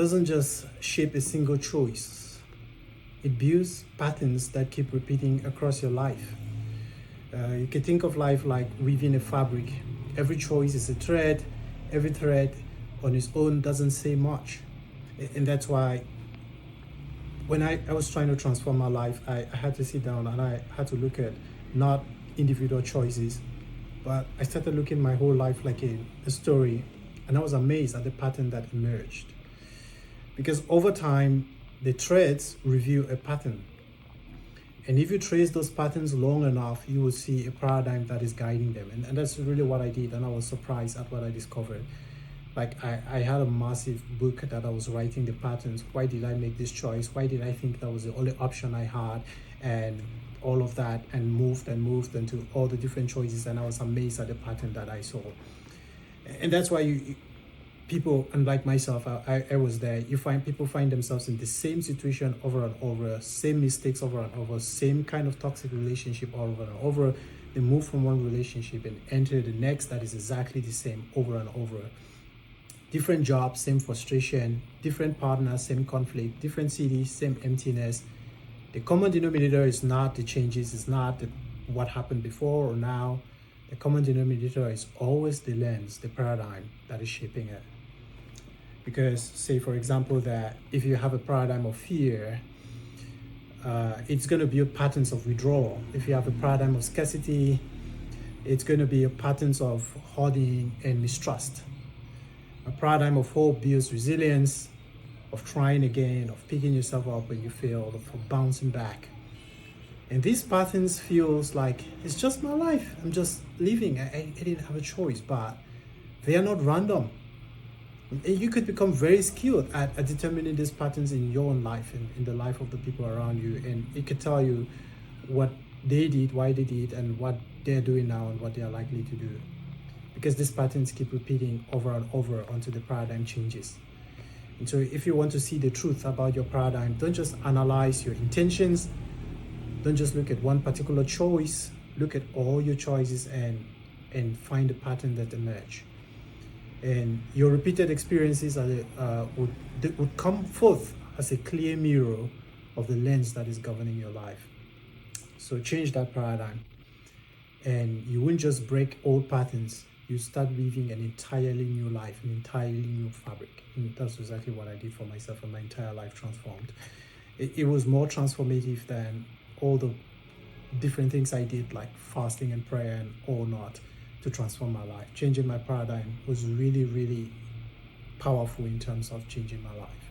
doesn't just shape a single choice. It builds patterns that keep repeating across your life. You can think of life like weaving a fabric. Every choice is a thread. Every thread on its own doesn't say much. And that's why when I was trying to transform my life, I had to sit down and I had to look at not individual choices, but I started looking my whole life like a story. And I was amazed at the pattern that emerged. Because over time, the threads reveal a pattern. And if you trace those patterns long enough, you will see a paradigm that is guiding them. And that's really what I did. And I was surprised at what I discovered. Like I had a massive book that I was writing the patterns. Why did I make this choice? Why did I think that was the only option I had? And all of that, and moved into all the different choices. And I was amazed at the pattern that I saw. And that's why people, unlike myself, I was there. You find people find themselves in the same situation over and over, same mistakes over and over, same kind of toxic relationship over and over. They move from one relationship and enter the next that is exactly the same over and over. Different jobs, same frustration, different partners, same conflict, different cities, same emptiness. The common denominator is not the changes, it's not what happened before or now. The common denominator is always the lens, the paradigm that is shaping it. Because, say, for example, that if you have a paradigm of fear, it's going to build patterns of withdrawal. If you have a paradigm of scarcity, it's going to be patterns of hoarding and mistrust. A paradigm of hope builds resilience, of trying again, of picking yourself up when you fail, of bouncing back. And these patterns feels like it's just my life. I'm just living. I didn't have a choice, but they are not random. And you could become very skilled at determining these patterns in your own life and in the life of the people around you. And it could tell you what they did, why they did, and what they're doing now and what they are likely to do. Because these patterns keep repeating over and over until the paradigm changes. And so if you want to see the truth about your paradigm, don't just analyze your intentions. Don't just look at one particular choice. Look at all your choices and find the pattern that emerge. And your repeated experiences would come forth as a clear mirror of the lens that is governing your life. So change that paradigm. And you won't just break old patterns. You start weaving an entirely new life, an entirely new fabric. And that's exactly what I did for myself, and my entire life transformed. It was more transformative than all the different things I did, like fasting and prayer and all not, to transform my life. Changing my paradigm was really, really powerful in terms of changing my life.